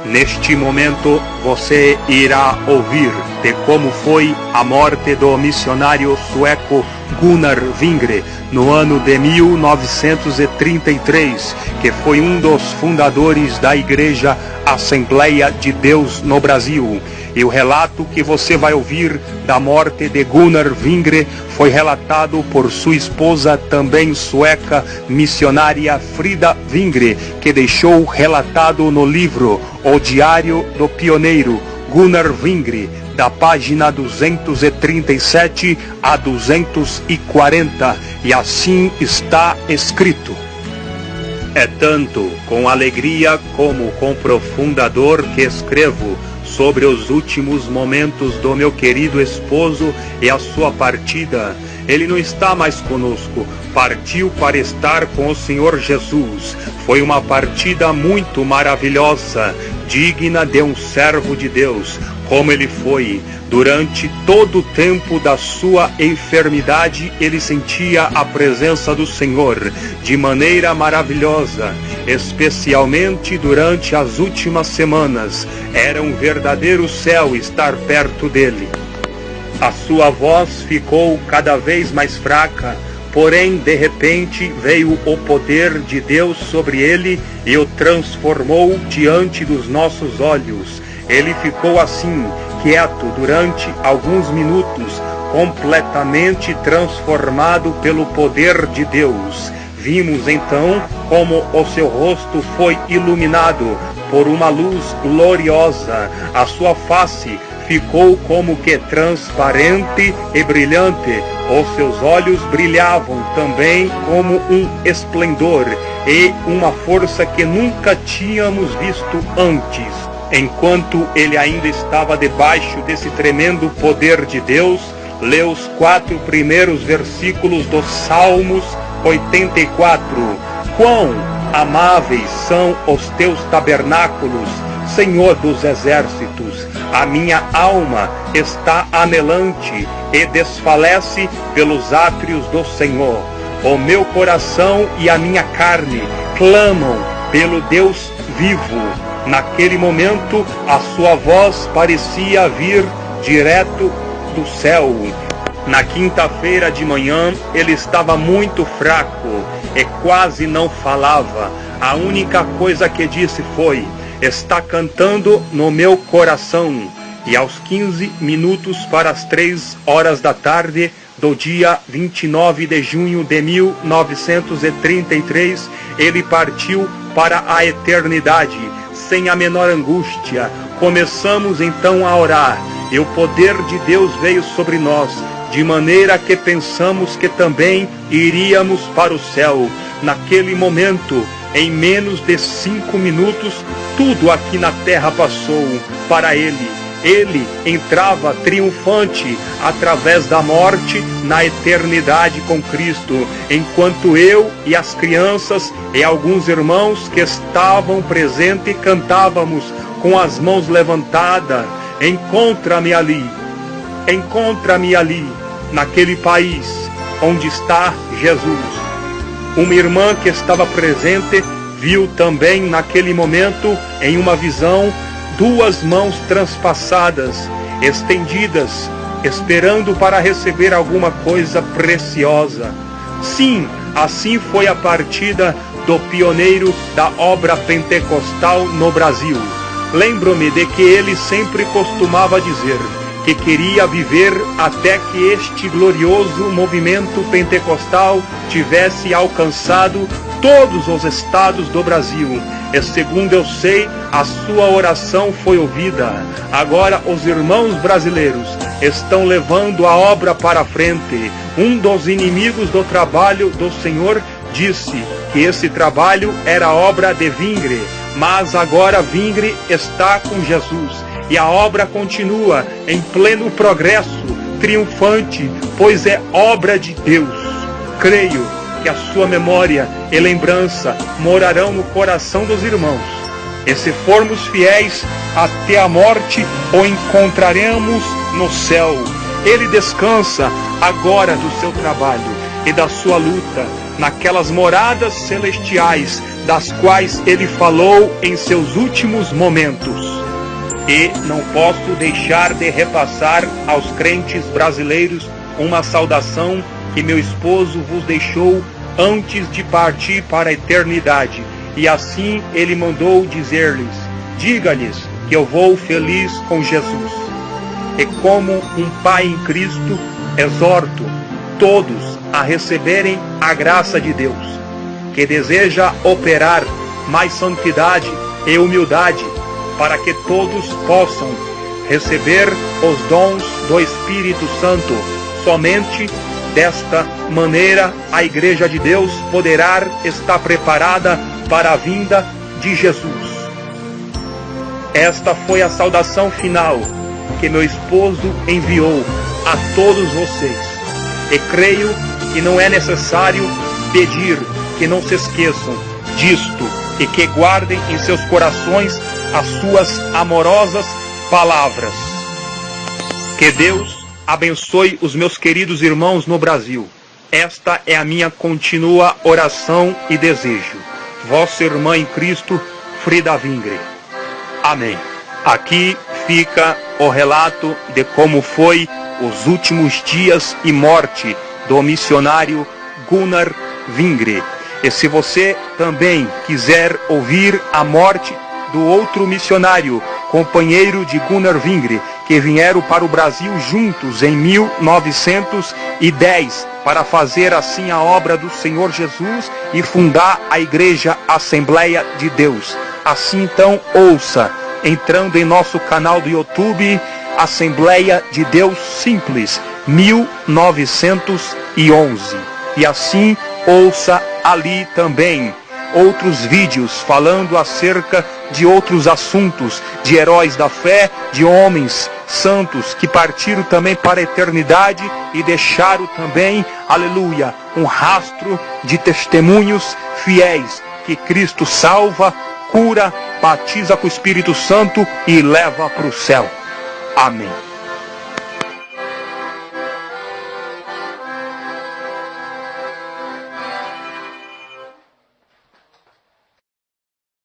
Neste momento você irá ouvir de como foi a morte do missionário sueco Gunnar Wingre no ano de 1933, que foi um dos fundadores da Igreja Assembleia de Deus no Brasil. E o relato que você vai ouvir da morte de Gunnar Wingre foi relatado por sua esposa, também sueca, missionária Frida Wingre, que deixou relatado no livro O Diário do Pioneiro Gunnar Wingre, da página 237 a 240, e assim está escrito: é tanto com alegria como com profunda dor que escrevo sobre os últimos momentos do meu querido esposo e a sua partida. Ele não está mais conosco, partiu para estar com o Senhor Jesus. Foi uma partida muito maravilhosa, digna de um servo de Deus, como ele foi. Durante todo o tempo da sua enfermidade, ele sentia a presença do Senhor de maneira maravilhosa, especialmente durante as últimas semanas. Era um verdadeiro céu estar perto dele. A sua voz ficou cada vez mais fraca, porém, de repente, veio o poder de Deus sobre ele e o transformou diante dos nossos olhos. Ele ficou assim, quieto, durante alguns minutos, completamente transformado pelo poder de Deus. Vimos então como o seu rosto foi iluminado por uma luz gloriosa. A sua face ficou como que transparente e brilhante. Os seus olhos brilhavam também como um esplendor e uma força que nunca tínhamos visto antes. Enquanto ele ainda estava debaixo desse tremendo poder de Deus, leu os 4 primeiros versículos dos Salmos 84. Quão amáveis são os teus tabernáculos, Senhor dos exércitos! A minha alma está anelante e desfalece pelos átrios do Senhor. O meu coração e a minha carne clamam pelo Deus vivo. Naquele momento, a sua voz parecia vir direto do céu. Na quinta-feira de manhã, ele estava muito fraco e quase não falava. A única coisa que disse foi: está cantando no meu coração. E aos 15 minutos para as 3 horas da tarde do dia 29 de junho de 1933, ele partiu para a eternidade, sem a menor angústia. Começamos então a orar, e o poder de Deus veio sobre nós, de maneira que pensamos que também iríamos para o céu. Naquele momento, em menos de 5 minutos, tudo aqui na terra passou para ele. Ele entrava triunfante através da morte na eternidade com Cristo, enquanto eu e as crianças e alguns irmãos que estavam presentes cantávamos com as mãos levantadas: encontra-me ali, naquele país onde está Jesus. Uma irmã que estava presente viu também naquele momento, em uma visão, 2 mãos transpassadas, estendidas, esperando para receber alguma coisa preciosa. Sim, assim foi a partida do pioneiro da obra pentecostal no Brasil. Lembro-me de que ele sempre costumava dizer que queria viver até que este glorioso movimento pentecostal tivesse alcançado todos os estados do Brasil. E segundo eu sei, a sua oração foi ouvida. Agora os irmãos brasileiros estão levando a obra para frente. Um dos inimigos do trabalho do Senhor disse que esse trabalho era obra de Wingre, mas agora Wingre está com Jesus e a obra continua em pleno progresso, triunfante, pois é obra de Deus. Creio que a sua memória e lembrança morarão no coração dos irmãos. E se formos fiéis até a morte, o encontraremos no céu. Ele descansa agora do seu trabalho e da sua luta naquelas moradas celestiais das quais ele falou em seus últimos momentos. E não posso deixar de repassar aos crentes brasileiros uma saudação que meu esposo vos deixou antes de partir para a eternidade. E assim ele mandou dizer-lhes: diga-lhes que eu vou feliz com Jesus. E como um pai em Cristo, exorto todos a receberem a graça de Deus, que deseja operar mais santidade e humildade, para que todos possam receber os dons do Espírito Santo. Somente desta maneira a Igreja de Deus poderá estar preparada para a vinda de Jesus. Esta foi a saudação final que meu esposo enviou a todos vocês. E creio que não é necessário pedir que não se esqueçam disto e que guardem em seus corações as suas amorosas palavras. Que Deus abençoe os meus queridos irmãos no Brasil. Esta é a minha contínua oração e desejo. Vossa irmã em Cristo, Frida Vingre. Amém. Aqui fica o relato de como foi os últimos dias e morte do missionário Gunnar Vingre. E se você também quiser ouvir a morte do outro missionário, companheiro de Gunnar Vingre, que vieram para o Brasil juntos em 1910, para fazer assim a obra do Senhor Jesus e fundar a Igreja Assembleia de Deus. Assim então, ouça, entrando em nosso canal do YouTube, Assembleia de Deus Simples, 1911. E assim, ouça ali também outros vídeos falando acerca de outros assuntos, de heróis da fé, de homens santos que partiram também para a eternidade e deixaram também, aleluia, um rastro de testemunhos fiéis que Cristo salva, cura, batiza com o Espírito Santo e leva para o céu. Amém.